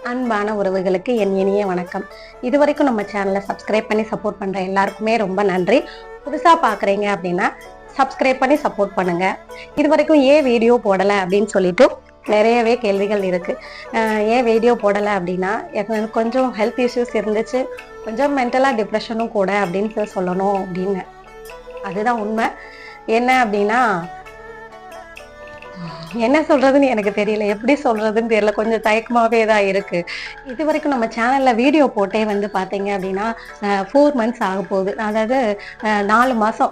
அன்பான உறவுகளுக்கு என் இனிய வணக்கம். இதுவரைக்கும் நம்ம சேனலை சப்ஸ்கிரைப் பண்ணி சப்போர்ட் பண்ற எல்லாருக்குமே ரொம்ப நன்றி. புதுசா பாக்குறீங்க அப்படின்னா சப்ஸ்கிரைப் பண்ணி சப்போர்ட் பண்ணுங்க. இதுவரைக்கும் ஏன் வீடியோ போடலை அப்படின்னு சொல்லிட்டு நிறையவே கேள்விகள் இருக்கு. ஏன் வீடியோ போடலை அப்படின்னா எனக்கு கொஞ்சம் ஹெல்த் இஷ்யூஸ் இருந்துச்சு, கொஞ்சம் மென்டலா டிப்ரெஷனும் கூட அப்படின்னு சொல்லணும் அப்படின்னு. அதுதான் உண்மை. என்ன அப்படின்னா என்ன சொல்றதுன்னு எனக்கு தெரியல, எப்படி சொல்றதுன்னு தெரியல, கொஞ்சம் தயக்கமாவே தான் இருக்கு. இது வரைக்கும் நம்ம சேனல்ல வீடியோ போட்டே வந்து பாத்தீங்க அப்படின்னா 4 மந்த்ஸ் ஆக போகுது. அதாவது 4 மாசம்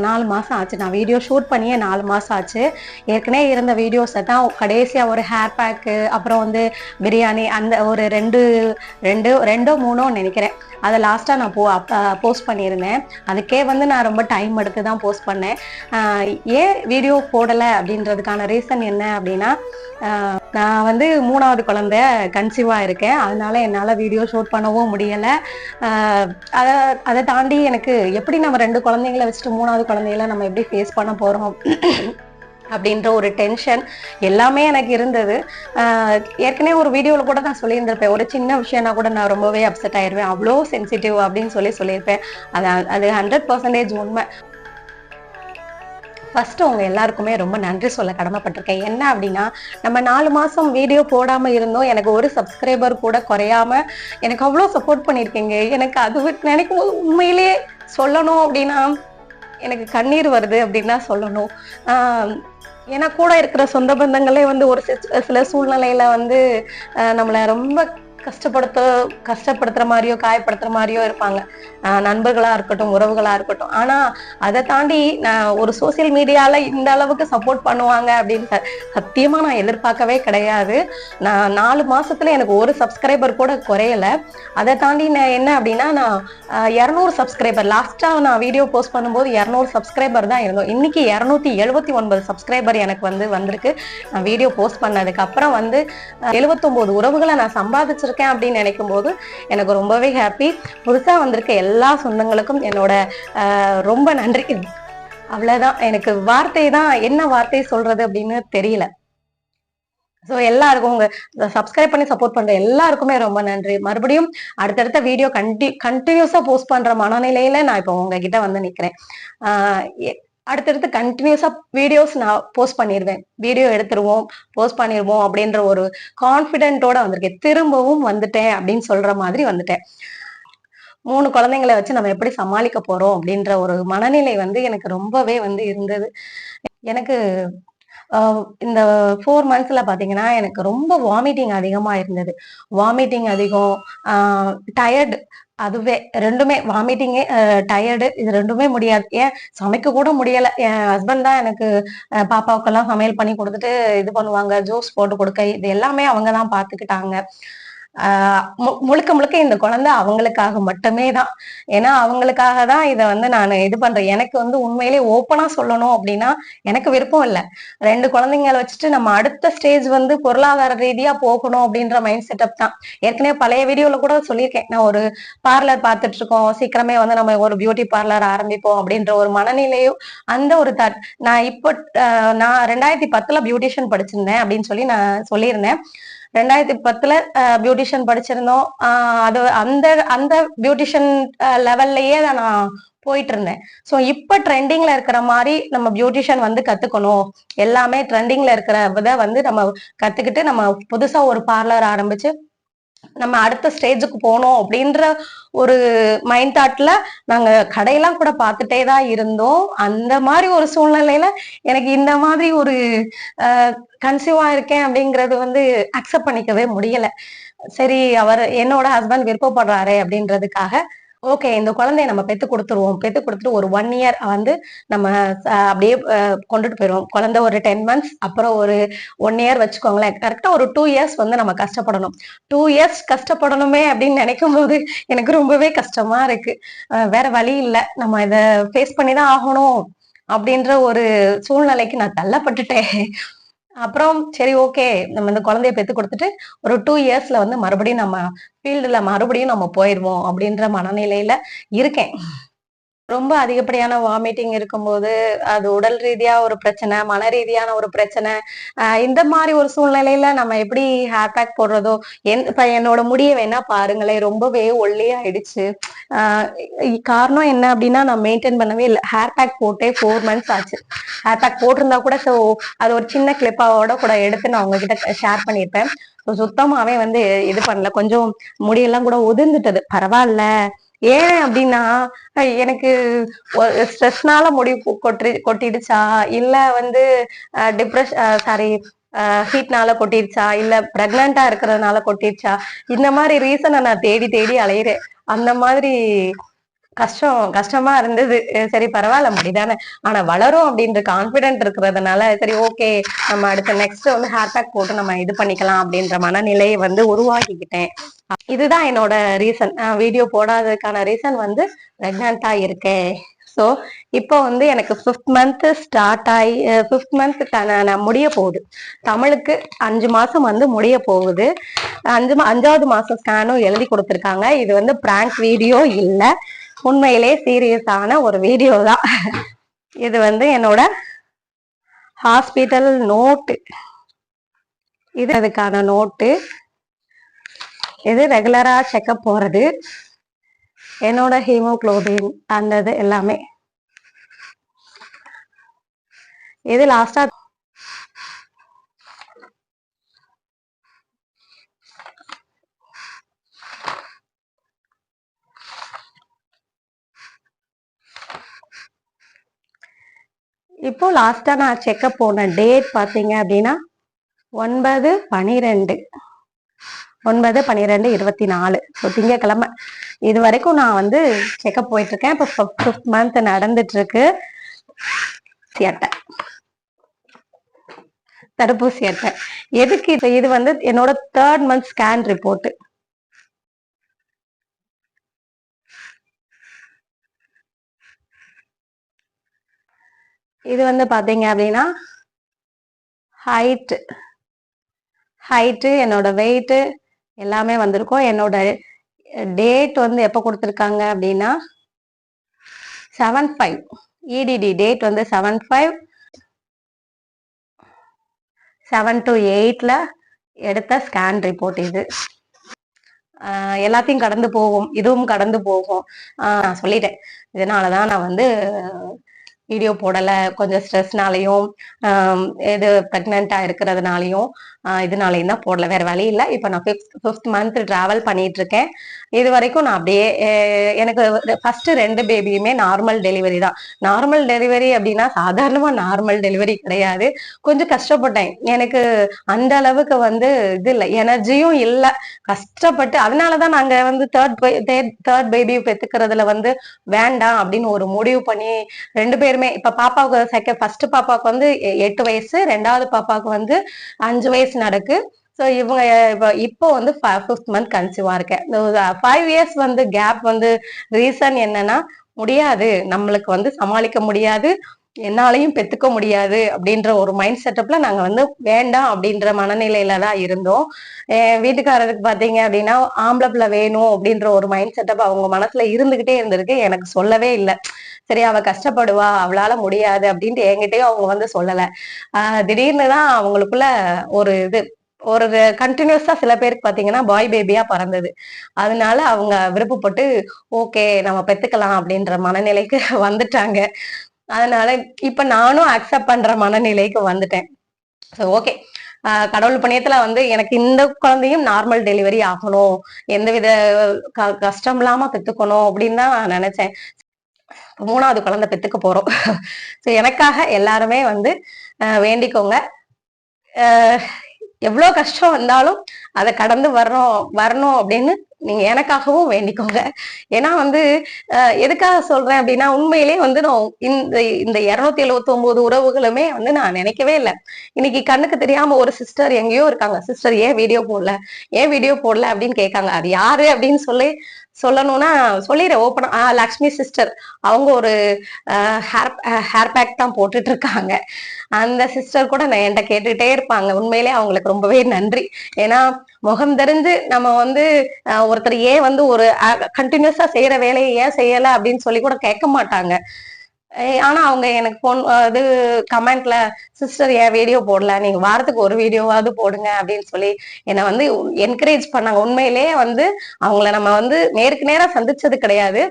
4 மாசம் ஆச்சு. நான் வீடியோ ஷூட் பண்ணியே 4 மாசம் ஆச்சு. ஏற்கனவே இருந்த வீடியோஸை தான் கடைசியா ஒரு ஹேர் பேக்கு, அப்புறம் வந்து பிரியாணி, அந்த ஒரு ரெண்டோ மூணோ நினைக்கிறேன், அதை லாஸ்டா நான் போஸ்ட் பண்ணியிருந்தேன். அதுக்கே வந்து நான் ரொம்ப டைம் எடுத்து தான் போஸ்ட் பண்ணேன். ஏன் வீடியோ போடலை அப்படின்றதுக்கான ரீசன் என்ன அப்படின்னா, நான் வந்து 3வது குழந்தை கன்சீவா இருக்கேன். அதனால என்னால் வீடியோ ஷூட் பண்ணவும் முடியலை. அதை தாண்டி எனக்கு எப்படி நம்ம 2 குழந்தைங்களை வச்சுட்டு 3வது குழந்தைகளை நம்ம எப்படி ஃபேஸ் பண்ண போறோம் அப்படின்ற ஒரு டென்ஷன் எல்லாமே எனக்கு இருந்தது. ஏற்கனவே ஒரு வீடியோவில் கூட நான் சொல்லியிருந்திருப்பேன், ஒரு சின்ன விஷயம்னா கூட நான் ரொம்பவே அப்செட் ஆயிடுவேன், அவ்வளோ சென்சிட்டிவ் அப்படின்னு சொல்லியிருப்பேன். அது 100% உண்மை. ஃபர்ஸ்ட் உங்க எல்லாருக்குமே ரொம்ப நன்றி சொல்ல கடமைப்பட்டிருக்கேன். என்ன அப்படின்னா, நம்ம 4 மாசம் வீடியோ போடாம இருந்தோம், எனக்கு ஒரு சப்ஸ்கிரைபர் கூட குறையாம எனக்கு அவ்வளோ சப்போர்ட் பண்ணியிருக்கீங்க. எனக்கு அது நினைக்கும் போது உண்மையிலேயே சொல்லணும் அப்படின்னா எனக்கு கண்ணீர் வருது அப்படின்னு தான் சொல்லணும். ஏன்னா கூட இருக்கிற சொந்த பந்தங்களே வந்து ஒரு சில சூழ்நிலையில வந்து நம்மளை ரொம்ப கஷ்டப்படுத்துற மாதிரியோ காயப்படுத்துற மாதிரியோ இருப்பாங்க, நண்பர்களா இருக்கட்டும், உறவுகளா இருக்கட்டும். ஆனா அதை தாண்டி நான் ஒரு சோசியல் மீடியால இந்த அளவுக்கு சப்போர்ட் பண்ணுவாங்க அப்படின்னு சத்தியமா நான் எதிர்பார்க்கவே கிடையாது. நான் 4 மாசத்துல எனக்கு ஒரு சப்ஸ்கிரைபர் கூட குறையல. அதை தாண்டி நான் என்ன அப்படின்னா, நான் 200 சப்ஸ்கிரைபர், லாஸ்டா நான் வீடியோ போஸ்ட் பண்ணும்போது 200 சப்ஸ்கிரைபர் தான் இருந்தோம். இன்னைக்கு 279 சப்ஸ்கிரைபர் எனக்கு வந்திருக்கு. நான் வீடியோ போஸ்ட் பண்ணதுக்கு அப்புறம் வந்து 79 உறவுகளை நான் சம்பாதிச்சிருக்கேன் அப்படின்னு நினைக்கும் போது எனக்கு ரொம்பவே ஹாப்பி. புதுசா வந்திருக்க எல்லா சொந்தங்களுக்கும் என்னோட ரொம்ப நன்றி. அவ்வளவுதான். எனக்கு வார்த்தை தான், என்ன வார்த்தை சொல்றது அப்படின்னு தெரியல. ஸோ எல்லாருக்கும் உங்க சப்ஸ்கிரைப் பண்ணி சப்போர்ட் பண்ற எல்லாருக்குமே ரொம்ப நன்றி. மறுபடியும் அடுத்தடுத்த வீடியோ கண்டினியூஸா போஸ்ட் பண்ற மனநிலையில நான் இப்போ உங்ககிட்ட வந்து நிக்கிறேன். அடுத்தடுத்து கண்டினியூஸா வீடியோஸ் நான் போஸ்ட் பண்ணிடுவேன், வீடியோ எடுத்துருவோம், போஸ்ட் பண்ணிடுவோம் அப்படின்ற ஒரு கான்ஃபிடென்ட்டோட வந்திருக்கேன். திரும்பவும் வந்துட்டேன் அப்படின்னு சொல்ற மாதிரி வந்துட்டேன். 3 குழந்தைங்களை வச்சு நம்ம எப்படி சமாளிக்க போறோம் அப்படின்ற ஒரு மனநிலை வந்து எனக்கு ரொம்பவே வந்து இருந்தது. எனக்கு இந்த 4 மந்த்ஸ்ல பாத்தீங்கன்னா எனக்கு ரொம்ப வாமிட்டிங் அதிகமா இருந்தது. வாமிட்டிங் அதிகம், டயர்டு, அதுவே 2மே, வாமிட்டிங்கு, டயர்டு, இது 2மே முடியாது. ஏன் சமைக்க கூட முடியல. என் ஹஸ்பண்ட் தான் எனக்கு பாப்பாவுக்கெல்லாம் சமையல் பண்ணி கொடுத்துட்டு இது பண்ணுவாங்க, ஜூஸ் போட்டு கொடுக்க, இது எல்லாமே அவங்க தான் பாத்துக்கிட்டாங்க. முழுக்க முழுக்க இந்த குழந்தை அவங்களுக்காக மட்டுமே தான். ஏன்னா அவங்களுக்காக தான் இதை வந்து நான் இது பண்றேன். எனக்கு வந்து உண்மையிலே ஓப்பனா சொல்லணும் அப்படின்னா எனக்கு விருப்பம் இல்லை. 2 குழந்தைங்களை வச்சுட்டு நம்ம அடுத்த ஸ்டேஜ் வந்து பொருளாதார ரீதியா போகணும் அப்படின்ற மைண்ட் செட்டப் தான். ஏற்கனவே பழைய வீடியோல கூட சொல்லியிருக்கேன், நான் ஒரு பார்லர் பார்த்துட்டு இருக்கோம், சீக்கிரமே வந்து நம்ம ஒரு பியூட்டி பார்லர் ஆரம்பிப்போம் அப்படின்ற ஒரு மனநிலையும், அந்த ஒரு நான் இப்போ நான் 2010ல பியூட்டிஷியன் படிச்சிருந்தேன் அப்படின்னு சொல்லி நான் சொல்லியிருந்தேன். 2010ல பியூட்டிஷியன் படிச்சிருந்தோம். அது அந்த அந்த பியூட்டிஷியன் லெவல்லயே தான் நான் போயிட்டு இருந்தேன். ஸோ இப்ப ட்ரெண்டிங்ல இருக்கிற மாதிரி நம்ம பியூட்டிஷியன் வந்து கத்துக்கணும், எல்லாமே ட்ரெண்டிங்ல இருக்கிற இதை வந்து நம்ம கத்துக்கிட்டு நம்ம புதுசா ஒரு பார்லர் ஆரம்பிச்சு நம்ம அடுத்த ஸ்டேஜுக்கு போனோம் அப்படின்ற ஒரு மைண்ட் தாட்ல நாங்க கடையெல்லாம் கூட பார்த்துட்டே தான் இருந்தோம். அந்த மாதிரி ஒரு சூழ்நிலையில எனக்கு இந்த மாதிரி ஒரு கன்சீவா இருக்கேன் அப்படிங்கறது வந்து அக்செப்ட் பண்ணிக்கவே முடியல. சரி, அவர் என்னோட ஹஸ்பண்ட் விருப்பப்படுறாரு அப்படின்றதுக்காக ஓகே, இந்த குழந்தைய நம்ம பெத்து கொடுத்துருவோம், பெத்து கொடுத்துட்டு ஒரு 1 இயர் வந்து நம்ம அப்படியே கொண்டுட்டு போயிடுவோம். குழந்தை ஒரு 10 மந்த்ஸ், அப்புறம் ஒரு 1 இயர் வச்சுக்கோங்களேன். கரெக்டா ஒரு 2 இயர்ஸ் வந்து நம்ம கஷ்டப்படணும். 2 இயர்ஸ் கஷ்டப்படணுமே அப்படின்னு நினைக்கும் போது எனக்கு ரொம்பவே கஷ்டமா இருக்கு. வேற வழி இல்லை, நம்ம இதை ஃபேஸ் பண்ணி தான் ஆகணும் அப்படின்ற ஒரு சூழ்நிலைக்கு நான் தள்ளப்பட்டுட்டேன். அப்புறம் சரி, ஓகே, நம்ம இந்த குழந்தைய பெத்து கொடுத்துட்டு ஒரு 2 இயர்ஸ்ல வந்து மறுபடியும் நம்ம ஃபீல்டுல மறுபடியும் நம்ம போயிடுவோம் அப்படின்ற மனநிலையில இருக்கேன். ரொம்ப அதிகப்படியான வாமிட்டிங் இருக்கும்போது, அது உடல் ரீதியா ஒரு பிரச்சனை, மன ரீதியான ஒரு பிரச்சனை. இந்த மாரி ஒரு சூழ்நிலையில நம்ம எப்படி ஹேர் பேக் போடுறதோ, இப்ப என்னோட முடிய வேணா பாருங்களேன், ரொம்பவே ஒல்லியாயிடுச்சு. அ காரணம் என்ன அப்டின்னா, நான் மெயின்டெயின் பண்ணவே இல்ல. ஹேர் பேக் போட்டே 4 மந்த்ஸ் ஆச்சு. ஹேர் பேக் போட்டிருந்தா கூட அது ஒரு சின்ன கிளிப்பாவோட கூட எடுத்து நான் உங்ககிட்ட ஷேர் பண்ணியிருப்பேன். சுத்தமாவே வந்து இது பண்ணல. கொஞ்சம் முடியெல்லாம் கூட உதிர்ந்துட்டது. பரவால்ல. ஏன் அப்டின்னா, எனக்கு ஸ்ட்ரெஸ்னால முடி கொட்டிடுச்சா? இல்ல வந்து சாரி ஹீட்னால கொட்டிருச்சா? இல்ல பிரெக்னன்ட்டா இருக்கிறதுனால கொட்டிருச்சா? இந்த மாரி ரீசன நான் தேடி தேடி அலையிறேன். அந்த மாதிரி கஷ்டமா இருந்தது. சரி பரவால்ல முடிதானே. ஆனா வளரும் அப்டின்ற கான்ஃபிடென்ட் இருக்கிறதுனால, சரி ஓகே நம்ம அடுத்த நெக்ஸ்ட் வந்து ஹேர் பேக் போட்டு நம்ம இது பண்ணிக்கலாம் அப்டின்ற மனநிலையை வந்து உருவாக்கிக்கிட்டேன். இதுதான் என்னோட ரீசன். வீடியோ போடாததுக்கான ரீசன் வந்து பிரெக்னன்ட்டா இருக்கேன். ஸோ இப்போ வந்து எனக்கு 5th மந்த் ஸ்டார்ட் ஆயி 5th மந்த்துக்கான முடிய போகுது. தமிழுக்கு 5 மாசம் வந்து முடிய போகுது. 5வது மாசம் ஸ்கேனும் எழுதி கொடுத்துருக்காங்க. இது வந்து பிராங்க் வீடியோ இல்ல. உண்மையிலே சீரியஸான ஒரு வீடியோ தான். இது வந்து என்னோட ஹாஸ்பிட்டல் நோட்டு. இது அதுக்கான நோட்டு. இது ரெகுலரா செக்அப் போறது. என்னோட ஹீமோகுளோபின் அந்த இது எல்லாமே. இது லாஸ்டா இப்போ லாஸ்டா நான் செக்அப் போன டேட் பாத்தீங்க அப்படின்னா 9/12 9/12/24. ஸோ திங்கக்கிழமை. இது வரைக்கும் நான் வந்து செக்அப் போயிட்டு இருக்கேன். இப்போ 5th மந்த் நடந்துட்டு இருக்கு. அட்டை தடுப்பூசி அட்டை எதுக்கு? இது வந்து என்னோட 3rd மந்த் ஸ்கேன் ரிப்போர்ட். இது வந்து பாத்தீங்க அப்படின்னா ஹைட்டு என்னோட வெயிட் எல்லாமே வந்திருக்கும். என்னோட டேட் வந்து எப்ப கொடுத்துருக்காங்க அப்படின்னா 7/5. EDD டேட் வந்து 7 to 8ல எடுத்த ஸ்கேன் ரிப்போர்ட் இது. எல்லாத்தையும் கடந்து போகும், இதுவும் கடந்து போகும். நான் சொல்லிட்டேன். இதனாலதான் நான் வந்து வீடியோ போடல. கொஞ்சம் ஸ்ட்ரெஸ்னாலையும் இது பிரெக்னெண்டா இருக்கிறதுனாலையும் இதனாலையும் தான் போடல. வேற வழி இல்லை. இப்போ நான் 5th மந்த் டிராவல் பண்ணிட்டு இருக்கேன். இது வரைக்கும் நான் அப்படியே எனக்கு ஃபர்ஸ்ட் 2 பேபியுமே நார்மல் டெலிவரி தான். நார்மல் டெலிவரி அப்படின்னா சாதாரணமா நார்மல் டெலிவரி கிடையாது. கொஞ்சம் கஷ்டப்பட்டேன். எனக்கு அந்த அளவுக்கு வந்து இது இல்லை, எனர்ஜியும் இல்லை. கஷ்டப்பட்டு அதனாலதான் நாங்க வந்து தேர்ட் பேபி பெத்துக்கிறதுல வந்து வேண்டாம் அப்படின்னு ஒரு முடிவு பண்ணி 2 பேருமே இப்ப பாப்பாவுக்கு ஃபர்ஸ்ட் பாப்பாவுக்கு வந்து 8 வயசு, 2வது பாப்பாவுக்கு வந்து 5 வயசு நடக்கு. ஸோ இவங்க இப்போ வந்து 5th மந்த் கன்சீவா இருக்கேன். 5 இயர்ஸ் வந்து கேப் வந்து ரீசன் என்னன்னா முடியாது, நம்மளுக்கு வந்து சமாளிக்க முடியாது, என்னாலையும் பெத்துக்க முடியாது அப்படின்ற ஒரு மைண்ட் செட்டப்ல நாங்க வந்து வேண்டாம் அப்படின்ற மனநிலையில தான் இருந்தோம். வீட்டுக்காரருக்கு பாத்தீங்க அப்படின்னா ஆம்பளை பிள்ளை வேணும் அப்படின்ற ஒரு மைண்ட் செட்டப் அவங்க மனசுல இருந்துகிட்டே இருந்திருக்கு. எனக்கு சொல்லவே இல்லை. சரி அவ கஷ்டப்படுவா, அவளால முடியாது அப்படின்ட்டு என்கிட்டயும் அவங்க வந்து சொல்லல. திடீர்னு தான் அவங்களுக்குள்ள ஒரு இது ஒரு கண்டினியூஸா சில பேருக்கு பாத்தீங்கன்னா பாய் பேபியா பறந்தது. அதனால அவங்க விருப்பப்பட்டு ஓகே நம்ம பெத்துக்கலாம் அப்படின்ற மனநிலைக்கு வந்துட்டாங்க. அதனால இப்ப நானும் அக்செப்ட் பண்ற மனநிலைக்கு வந்துட்டேன். ஓகே கடவுள் புண்ணியத்துல வந்து எனக்கு இந்த குழந்தையும் நார்மல் டெலிவரி ஆகணும், எந்தவித கஷ்டம் இல்லாம பெத்துக்கணும் அப்படின்னு தான் நான் நினைச்சேன். 3வது குழந்தை பெத்துக்க போறோம். ஸோ எனக்காக எல்லாருமே வந்து வேண்டிக்கோங்க. எவ்வளவு கஷ்டம் வந்தாலும் அதை கடந்து வரணும் அப்படின்னு நீங்க எனக்காகவும் வேண்டிக்கோங்க. ஏன்னா வந்து எதுக்காக சொல்றேன் அப்படின்னா உண்மையிலேயே வந்து நான் இந்த 279 உறவுகளுமே வந்து நான் நினைக்கவே இல்லை. இன்னைக்கு கண்ணுக்கு தெரியாம ஒரு சிஸ்டர் எங்கேயோ இருக்காங்க. சிஸ்டர் ஏன் வீடியோ போடல அப்படின்னு கேட்காங்க. அது யாரு அப்படின்னு சொல்லணும்னா சொல்லிடுறேன் ஓப்பனா. லக்ஷ்மி சிஸ்டர் அவங்க ஒரு ஹேர் ஹேர் பேக் தான் போட்டுட்டு இருக்காங்க. அந்த சிஸ்டர் கூட நான் என்கிட்ட கேட்டுட்டே இருப்பாங்க. உண்மையிலே அவங்களுக்கு ரொம்பவே நன்றி. ஏன்னா முகம் தெரிஞ்சு நம்ம வந்து ஒருத்தர் ஏன் வந்து ஒரு கண்டினியூஸா செய்யற வேலையை ஏன் செய்யல அப்படின்னு சொல்லி கூட கேட்க மாட்டாங்க. ஆனா அவங்க எனக்கு போன் இது கமெண்ட்ல சிஸ்டர் ஏன் வீடியோ போடல, நீங்க வாரத்துக்கு ஒரு வீடியோவாவது போடுங்க அப்படின்னு சொல்லி என்னை வந்து என்கரேஜ் பண்ணாங்க. உண்மையிலேயே வந்து அவங்கள நம்ம வந்து நேருக்கு நேரா சந்திச்சது கிடையாது.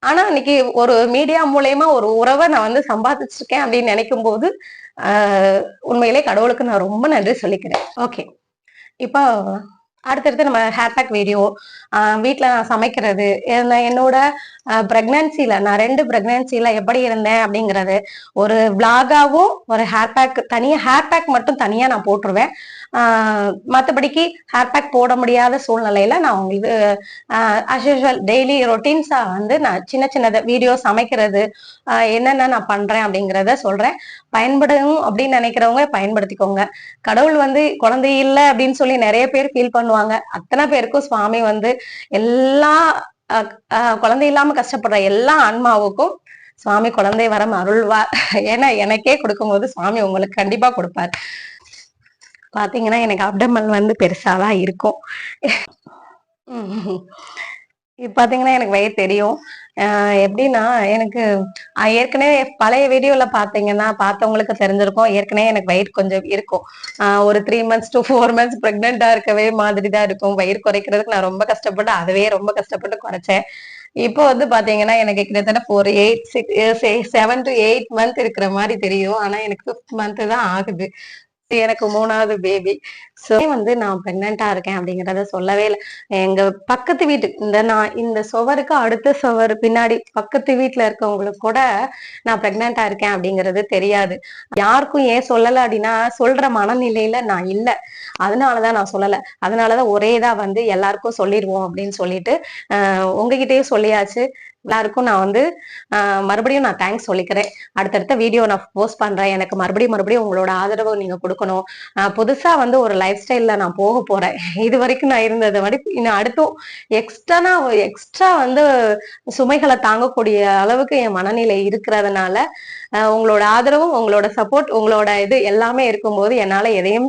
ஆனா இன்னைக்கு ஒரு மீடியா மூலயமா ஒரு உறவை நான் வந்து சம்பாதிச்சிருக்கேன் அப்படின்னு நினைக்கும் போது உண்மையிலே கடவுளுக்கு நான் ரொம்ப நன்றி சொல்லிக்கிறேன். ஓகே, இப்போ அடுத்தடுத்து நம்ம ஹேர் பேக் வீடியோ, வீட்டுல நான் சமைக்கிறது, என்னோட பிரெக்னன்சில நான் 2 பிரெக்னன்சில எப்படி இருந்தேன் அப்படிங்கறது ஒரு விளாகாவும், ஒரு ஹேர் பேக் தனியா ஹேர் பேக் மட்டும் தனியா நான் போட்டுருவேன். மற்றபடிக்கு ஹேர் பேக் போட முடியாத சூழ்நிலையில நான் உங்களுக்கு அஸ் யூஷுவல் டெய்லி ரொட்டீன்ஸா வந்து நான் சின்ன சின்னத வீடியோ சமைக்கிறது, என்னென்ன நான் பண்றேன் அப்படிங்கிறத சொல்றேன். பயன்படும் அப்படின்னு நினைக்கிறவங்க பயன்படுத்திக்கோங்க. கடவுள் வந்து குழந்தை இல்லை அப்படின்னு சொல்லி நிறைய பேர் ஃபீல் பண்ணுவாங்க. அத்தனை பேருக்கும் சுவாமி வந்து எல்லா குழந்தை இல்லாம கஷ்டப்படுற எல்லா ஆன்மாவுக்கும் சுவாமி குழந்தை வரம் அருள்வார். ஏன்னா எனக்கே கொடுக்கும்போது சுவாமி உங்களுக்கு கண்டிப்பா கொடுப்பார். பாத்தீங்கன்னா எனக்கு அப்டமல் வந்து பெருசாதான் இருக்கும். பாத்தீங்கன்னா எனக்கு வயிறு தெரியும். எப்படின்னா எனக்கு ஏற்கனவே பழைய வீடியோல பாத்தீங்கன்னா பார்த்தவங்களுக்கு தெரிஞ்சிருக்கும். ஏற்கனவே எனக்கு வயிறு கொஞ்சம் இருக்கும். ஒரு 3 months to 4 months பிரெக்னெண்டா இருக்கவே மாதிரிதான் இருக்கும். வயிறு குறைக்கிறதுக்கு நான் ரொம்ப கஷ்டப்பட்டு அதுவே ரொம்ப கஷ்டப்பட்டு குறைச்சேன். இப்போ வந்து பாத்தீங்கன்னா எனக்கு கிட்டத்தட்ட ஒரு 7 to 8 month இருக்கிற மாதிரி தெரியும். ஆனா எனக்கு 5th month தான் ஆகுது. எனக்கு 3வது பேபி. சோ வந்து நான் பிரெக்னெண்டா இருக்கேன் அப்படிங்கறத சொல்லவே இல்லை. எங்க பக்கத்து வீட்டு இந்த சுவருக்கு அடுத்த சுவர் பின்னாடி பக்கத்து வீட்டுல இருக்கவங்களுக்கு கூட நான் பிரெக்னெண்டா இருக்கேன் அப்படிங்கிறது தெரியாது. யாருக்கும் ஏன் சொல்லல அப்படின்னா சொல்ற மனநிலையில நான் இல்ல. அதனாலதான் நான் சொல்லல. அதனாலதான் ஒரேதா வந்து எல்லாருக்கும் சொல்லிடுவோம் அப்படின்னு சொல்லிட்டு உங்ககிட்டயும் சொல்லியாச்சு. எல்லாருக்கும் நான் வந்து மறுபடியும் நான் தேங்க்ஸ் சொல்லிக்கிறேன். அடுத்தடுத்த வீடியோ நான் போஸ்ட் பண்றேன். எனக்கு மறுபடியும் உங்களோட ஆதரவு நீங்க கொடுக்கணும். புதுசா வந்து ஒரு லைஃப் ஸ்டைல்ல நான் போக போறேன். இது வரைக்கும் நான் இருந்ததை விட இன்னும் அடுத்தும் எக்ஸ்ட்ரா வந்து சுமைகளை தாங்கக்கூடிய அளவுக்கு என் மனநிலை இருக்கிறதுனால உங்களோட ஆதரவும் உங்களோட சப்போர்ட் உங்களோட இது எல்லாமே இருக்கும்போது என்னால எதையும்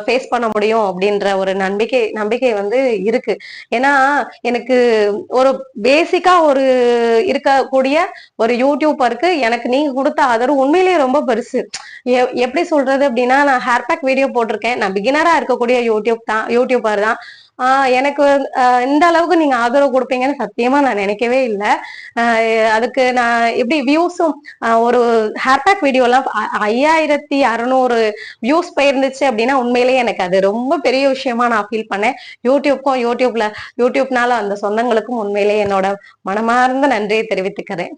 ஃபேஸ் பண்ண முடியும் அப்படின்ற ஒரு நம்பிக்கை வந்து இருக்கு. ஏன்னா எனக்கு ஒரு பேசிக்கா ஒரு இருக்கக்கூடிய ஒரு யூடியூபருக்கு எனக்கு நீங்க கொடுத்த ஆதரவு உண்மையிலேயே ரொம்ப பெருசு. எப்படி சொல்றது அப்படின்னா நான் ஹேர் பேக் வீடியோ போட்டிருக்கேன். நான் பிகினரா இருக்கக்கூடிய யூடியூபர் தான். எனக்கு இந்த அளவுக்கு நீங்க ஆதரவு கொடுப்பீங்கன்னு சத்தியமா நான் நினைக்கவே இல்லை. அதுக்கு நான் எப்படி வியூஸும் ஒரு ஹேர் பேக் வீடியோ எல்லாம் 5600 வியூஸ் போயிருந்துச்சு அப்படின்னா உண்மையிலேயே எனக்கு அது ரொம்ப பெரிய விஷயமா நான் ஃபீல் பண்ணேன். யூடியூப்னால அந்த சொந்தங்களுக்கும் உண்மையிலேயே என்னோட மனமார்ந்த நன்றியை தெரிவித்துக்கிறேன்.